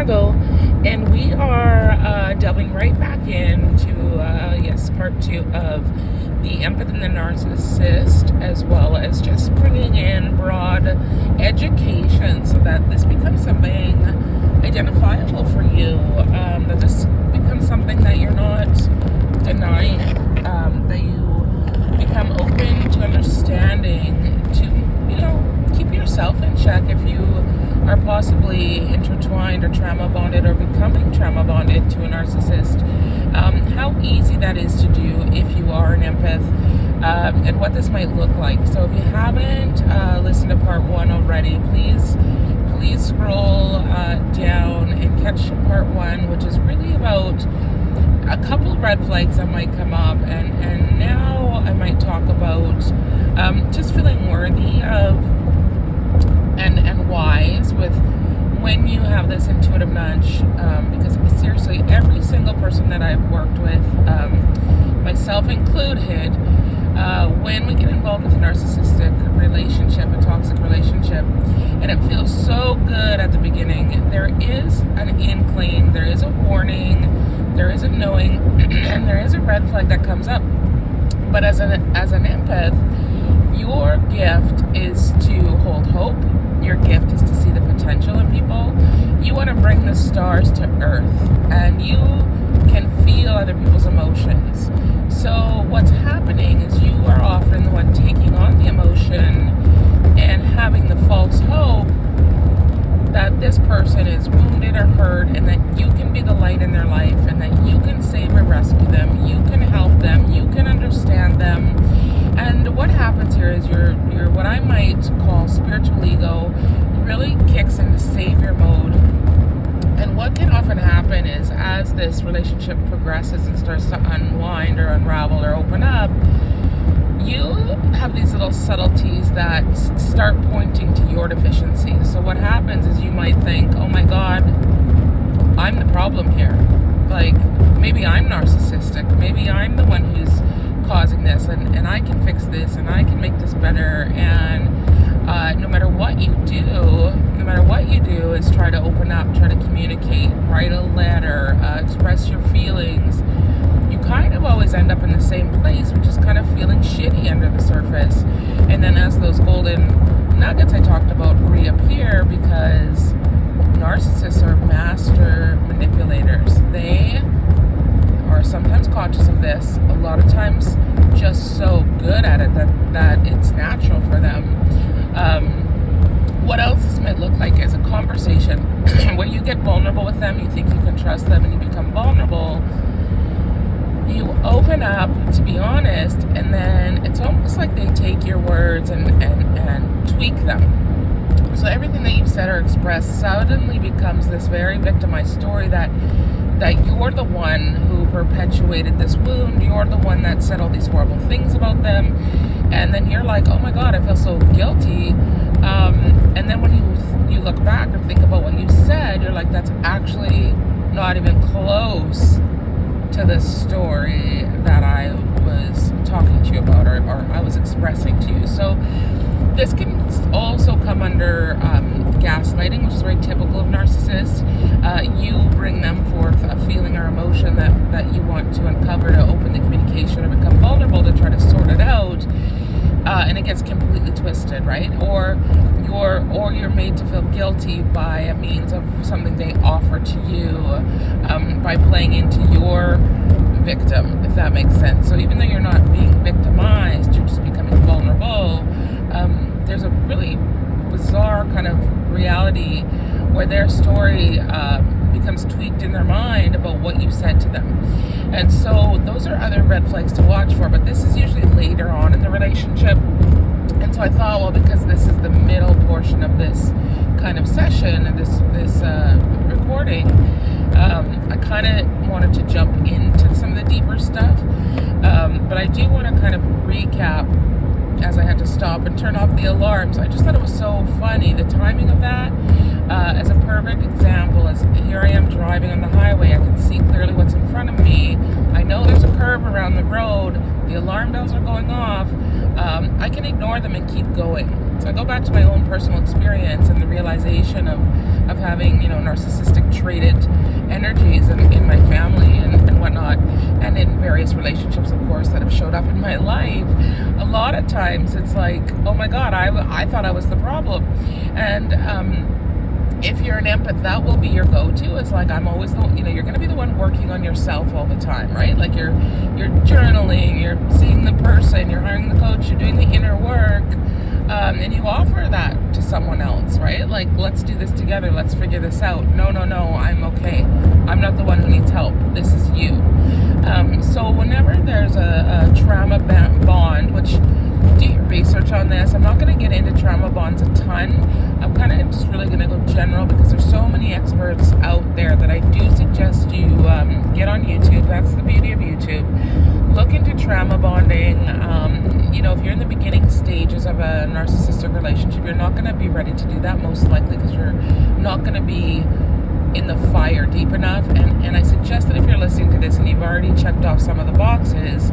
Chicago, and we are delving right back into, part two of the empath and the narcissist, as well as just bringing in broad education so that this becomes something identifiable for you, that this becomes something that you're not denying, that you become open to understanding, to, keep yourself in check if you are possibly intertwined or trauma bonded or becoming trauma bonded to a narcissist. How easy that is to do if you are an empath, and what this might look like. So if you haven't listened to part one already, please scroll down and catch part one, which is really about a couple of red flags that might come up, and now I might talk about just feeling worthy of and wise with when you have this intuitive nudge, because seriously, every single person that I've worked with, myself included, when we get involved with a narcissistic relationship, a toxic relationship, and it feels so good at the beginning, there is an inkling, there is a warning, there is a knowing, and there is a red flag that comes up. But as an empath, your gift is to hold hope. Your gift is to see the potential in people. You want to bring the stars to earth, and you can feel other people's emotions. So what's happening is you are often the one taking on the emotion and having the false hope that this person is wounded or hurt, and that you can be the light in their life, and that you can save or rescue them, you can help them, you can understand them. And what happens here is your what I might call spiritual ego really kicks into savior mode. And what can often happen is, as this relationship progresses and starts to unwind or unravel or open up, you have these little subtleties that start pointing to your deficiencies. So what happens is you might think, oh my God, I'm the problem here. Like, maybe I'm narcissistic. Maybe I'm the one who's causing this, and I can fix this, and I can make this better. And no matter what you do is try to open up, try to communicate, write a letter, express your feelings, you kind of always end up in the same place, which is kind of feeling shitty under the surface. And then as those golden nuggets I talked about reappear, because narcissists are master manipulators. They are sometimes conscious of this, a lot of times just so good at it that it's natural for them. What else this might look like is a conversation where you get vulnerable with them, you think you can trust them, and you become vulnerable. You open up to be honest, and then it's almost like they take your words and tweak them. So everything that you've said or expressed suddenly becomes this very victimized story that you're the one who perpetuated this wound, you're the one that said all these horrible things about them, and then you're like, oh my God, I feel so guilty. And then when you look back or think about what you said, you're like, that's actually not even close to the story that I was talking to you about, or I was expressing to you. So this can also come under gaslighting, which is very typical of narcissists. You bring them forth a feeling or emotion that you want to uncover, to open the communication or become vulnerable, to try to sort it out, and it gets completely twisted, right? Or you're made to feel guilty by a means of something they offer to you, by playing into your victim, if that makes sense. So even though you're not being victimized, you're just becoming vulnerable. There's a really bizarre kind of reality where their story becomes tweaked in their mind about what you said to them. And so those are other red flags to watch for, but this is usually later on in the relationship. And so I thought, well, because this is the middle portion of this kind of session and this recording, I kind of wanted to jump into some of the deeper stuff, but I do want to kind of recap, as I had to stop and turn off the alarms. I just thought it was so funny, the timing of that, as a perfect example. As here I am driving on the highway, I can see clearly what's in front of me, I know there's a curve around the road, the alarm bells are going off, I can ignore them and keep going. So I go back to my own personal experience and the realization of having, narcissistic traded energies in my family and whatnot, and in various relationships, of course, that have showed up in my life. A lot of times it's like, oh my God, I thought I was the problem. And if you're an empath, that will be your go-to. It's like, I'm always you're going to be the one working on yourself all the time, right? Like you're journaling, you're seeing the person, you're hiring the coach, you're doing the inner work, and you offer that to someone else, right? Like, let's do this together, let's figure this out. No, I'm okay. I'm not the one who needs help. This is you. So whenever there's a trauma bond, which, do your research on this. I'm not going to get into trauma bonds a ton. I'm kind of just really going to go general because there's so many experts out there that I do suggest you get on YouTube. That's the beauty of YouTube. Look into trauma bonding. If you're in the beginning stages of a narcissistic relationship, you're not going to be ready to do that most likely because you're not going to be in the fire deep enough. And I suggest that if you're listening to this and you've already checked off some of the boxes,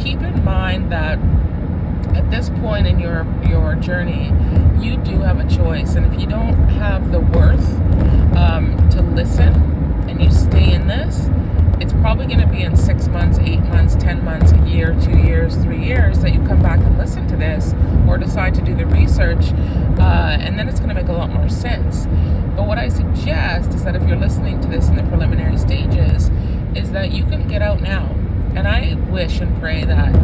keep in mind that at this point in your journey, you do have a choice. And if you don't have the worth to listen and you stay in this, it's probably going to be in 6 months, 8 months, 10 months, a year, 2 years, 3 years that you come back and listen to this or decide to do the research, and then it's going to make a lot more sense. But what I suggest is that if you're listening to this in the preliminary stages, is that you can get out now. And I wish and pray that,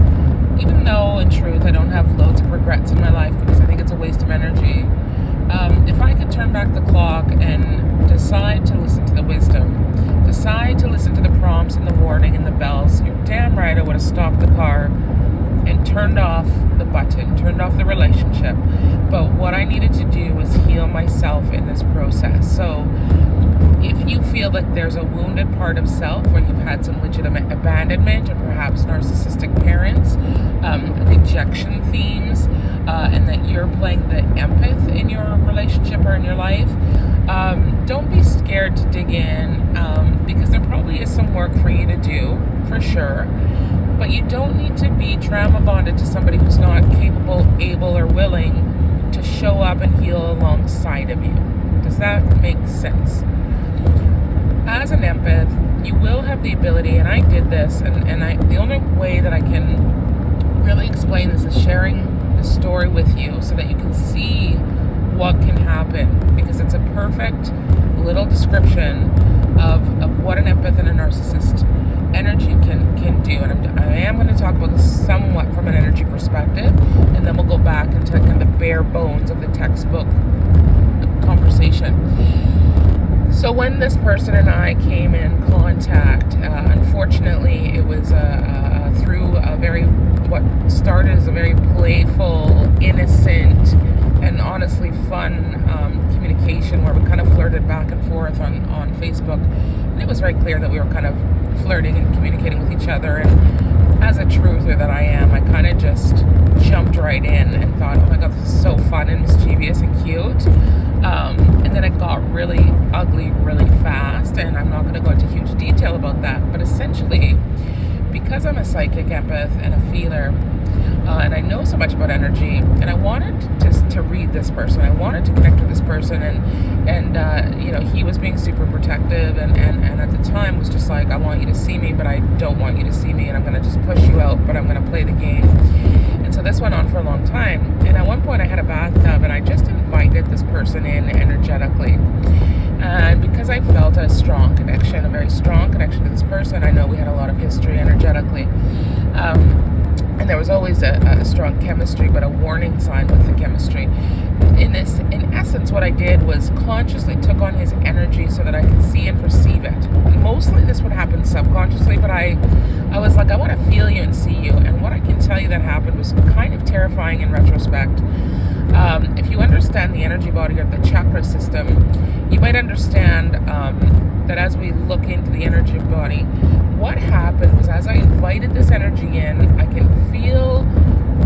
even though in truth I don't have loads of regrets in my life because I think it's a waste of energy, if I could turn back the clock and decide to listen to the wisdom, decide to listen to the prompts and the warning and the bells, you're damn right I would have stopped the car and turned off the button, turned off the relationship. But what I needed to do was heal myself in this process. So if you feel that there's a wounded part of self where you've had some legitimate abandonment or perhaps narcissistic parents, rejection themes, and that you're playing the empath in your relationship or in your life, don't be scared to dig in, because there probably is some work for you to do, for sure. But you don't need to be trauma bonded to somebody who's not capable, able, or willing to show up and heal alongside of you. Does that make sense? As an empath, you will have the ability, and I did this, and the only way that I can really explain this is sharing the story with you so that you can see what can happen, because it's a perfect little description of what an empath and a narcissist energy can do. And I am going to talk about this somewhat from an energy perspective, and then we'll go back into kind of the bare bones of the textbook conversation. So when this person and I came in contact, unfortunately, it was through what started as a very playful, innocent, and honestly fun communication where we kind of flirted back and forth on Facebook. And it was very clear that we were kind of flirting and communicating with each other. And as a truther that I am, I kind of just jumped right in and thought, oh my God, this is so fun and mischievous and cute. And then it got really ugly really fast, and I'm not going to go into huge detail about that, but essentially, because I'm a psychic empath and a feeler, and I know so much about energy, and I wanted to read this person, I wanted to connect with this person, and he was being super protective, and at the time was just like, I want you to see me, but I don't want you to see me, and I'm going to just push you out, but I'm going to play the game. And so this went on for a long time, and at one point I had a bathtub, and I just invited this person in energetically. And because I felt a strong connection, a very strong connection to this person, I know we had a lot of history energetically. And there was always a strong chemistry, but a warning sign with the chemistry. In essence, what I did was consciously took on his energy so that I could see and perceive it. Mostly this would happen subconsciously, but I was like, I want to feel you and see you. And what I can tell you that happened was kind of terrifying in retrospect. If you understand the energy body or the chakra system, you might understand that as we look into the energy body, what happened was as I invited this energy in, I can feel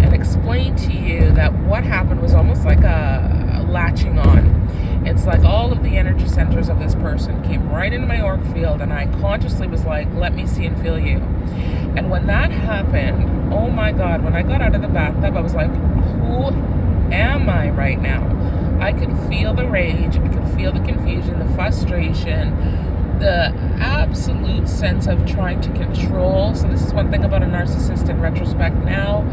and explain to you that what happened was almost like a latching on. It's like all of the energy centers of this person came right into my auric field, and I consciously was like, let me see and feel you. And when that happened, oh my God, when I got out of the bathtub, I was like, who am I right now? I could feel the rage, I could feel the confusion, the frustration, the absolute sense of trying to control. So this is one thing about a narcissist in retrospect now.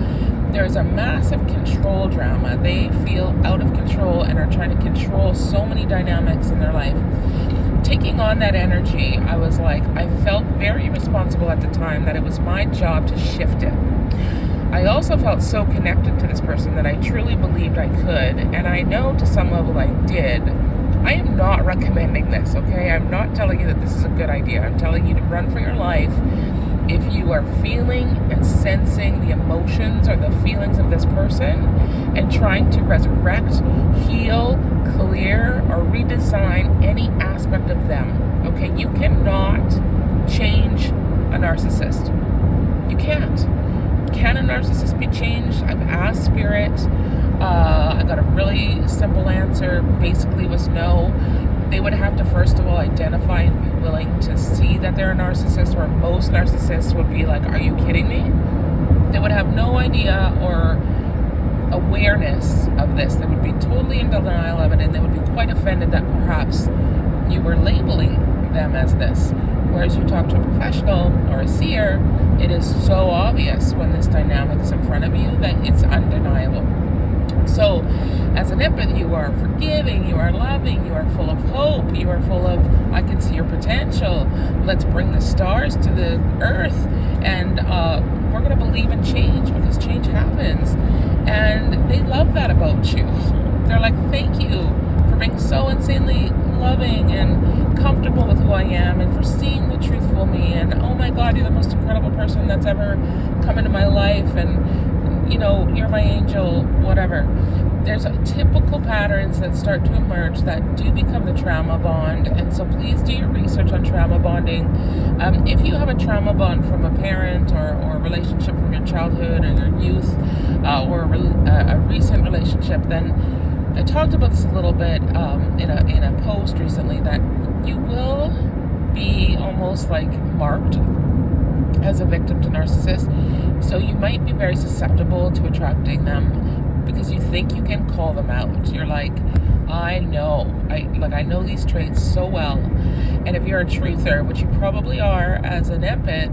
There's a massive control drama. They feel out of control and are trying to control so many dynamics in their life. Taking on that energy, I was like, I felt very responsible at the time that it was my job to shift it. I also felt so connected to this person that I truly believed I could, and I know to some level I did. I am not recommending this, okay? I'm not telling you that this is a good idea. I'm telling you to run for your life. If you are feeling and sensing the emotions or the feelings of this person and trying to resurrect, heal, clear, or redesign any aspect of them, okay? You cannot change a narcissist. You can't. Can a narcissist be changed? I've asked Spirit. I got a really simple answer. Basically was no. They would have to first of all identify and be willing to see that they're a narcissist, where most narcissists would be like, are you kidding me? They would have no idea or awareness of this. They would be totally in denial of it, and they would be quite offended that perhaps you were labeling them as this. Whereas you talk to a professional or a seer, it is so obvious when this dynamic is in front of you that it's undeniable. So, as an empath, you are forgiving, you are loving, you are full of hope, you are full of, I can see your potential. Let's bring the stars to the earth, and we're going to believe in change, because change happens. And they love that about you. They're like, thank you for being so insanely loving and comfortable with who I am, and for seeing the truthful me, and oh my God, you're the most incredible person that's ever come into my life, and you know, you're my angel, whatever. There's typical patterns that start to emerge that do become the trauma bond, and so please do your research on trauma bonding. If you have a trauma bond from a parent or a relationship from your childhood or your youth, or a recent relationship, then I talked about this a little bit in a post recently, that you will be almost like marked as a victim to narcissists. So you might be very susceptible to attracting them because you think you can call them out. You're like, I know these traits so well. And if you're a truther, which you probably are as an empath,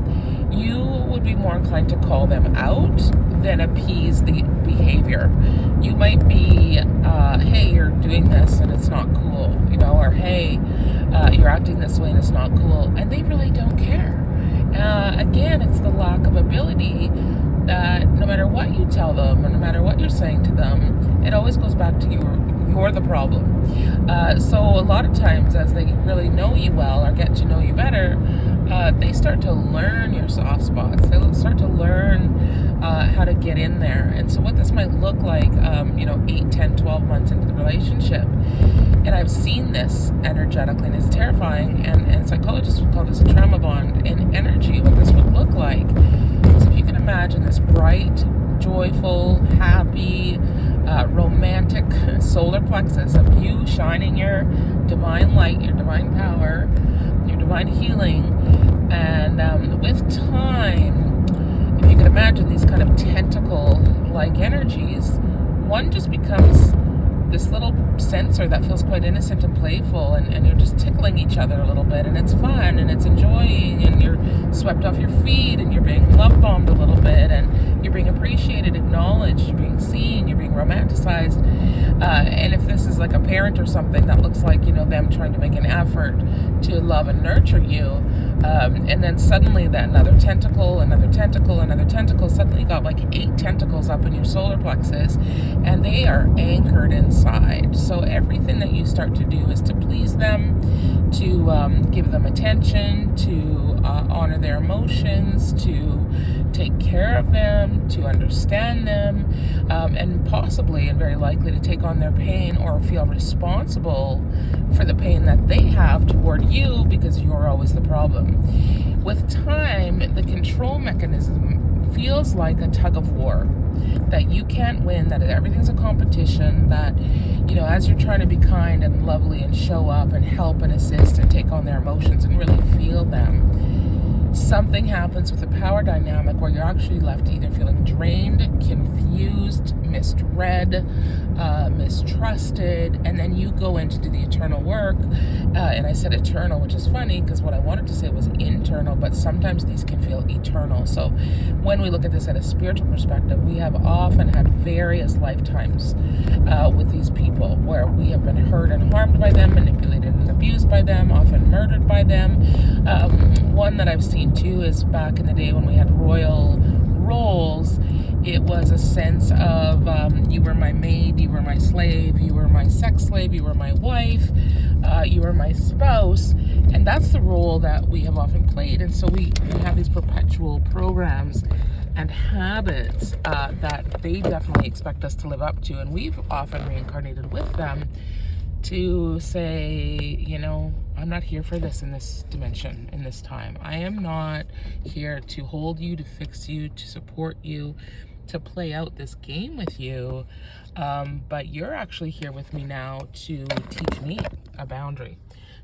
you would be more inclined to call them out than appease the behavior. You might be, hey, you're doing this and it's not cool, you know, or hey, you're acting this way and it's not cool. And they really don't care. Again, it's the lack of ability that no matter what you tell them, and no matter what you're saying to them, it always goes back to you're the problem. So a lot of times, as they really know you well or get to know you better, they start to learn your soft spots. They start to learn how to get in there. And so what this might look like, 8, 10, 12 months into the relationship. And I've seen this energetically, and it's terrifying. And psychologists would call this a trauma bond. In energy, what this would look like is, if you can imagine this bright, joyful, happy, romantic solar plexus of you shining your divine light, your divine power, your divine healing. And with time, if you can imagine these kind of tentacle-like energies, one just becomes this little sensor that feels quite innocent and playful, and you're just tickling each other a little bit, and it's fun, and it's enjoying, and you're swept off your feet, and you're being love bombed a little bit, and you're being appreciated, acknowledged, you're being seen, you're being romanticized. And if this is like a parent or something, that looks like, them trying to make an effort to love and nurture you. And then suddenly that another tentacle, suddenly you got like 8 tentacles up in your solar plexus, and they are anchored inside. So everything that you start to do is to please them, to give them attention, to honor their emotions, to take care of them, to understand them, and possibly and very likely to take on their pain or feel responsible for the pain that they have toward you, because you're always the problem. With time, the control mechanism feels like a tug of war, that you can't win, that everything's a competition, that, as you're trying to be kind and lovely and show up and help and assist and take on their emotions and really feel them, something happens with a power dynamic where you're actually left either feeling drained, confused, misread, mistrusted, and then you go in to do the eternal work. And I said eternal, which is funny because what I wanted to say was internal, but sometimes these can feel eternal. So when we look at this at a spiritual perspective, we have often had various lifetimes with these people where we have been hurt and harmed by them, manipulated and abused by them, often murdered by them. One that I've seen too is back in the day when we had royal roles. It was a sense of you were my maid, you were my slave, you were my sex slave, you were my wife, you were my spouse, and that's the role that we have often played. And so we have these perpetual programs and habits that they definitely expect us to live up to, and we've often reincarnated with them to say, you know, I'm not here for this in this dimension, in this time. I am not here to hold you, to fix you, to support you, to play out this game with you. But you're actually here with me now to teach me a boundary,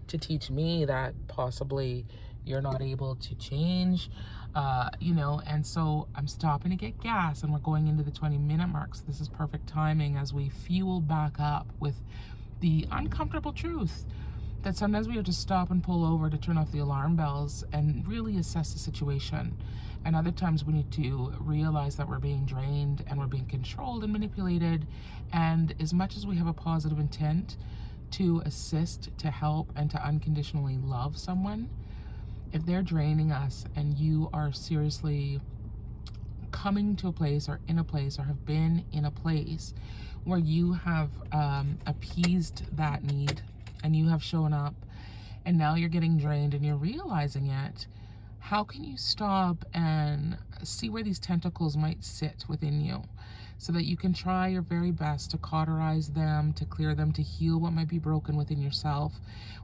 to teach me that possibly you're not able to change, you know. And so I'm stopping to get gas, and we're going into the 20-minute mark. So this is perfect timing as we fuel back up with the uncomfortable truth that sometimes we have to stop and pull over to turn off the alarm bells and really assess the situation. And other times we need to realize that we're being drained and we're being controlled and manipulated. And as much as we have a positive intent to assist, to help, and to unconditionally love someone, if they're draining us and you are seriously coming to a place or in a place or have been in a place where you have appeased that need and you have shown up and now you're getting drained and you're realizing it, how can you stop and see where these tentacles might sit within you so that you can try your very best to cauterize them, to clear them, to heal what might be broken within yourself?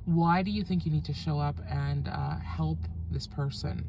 Why do you think you need to show up and help this person?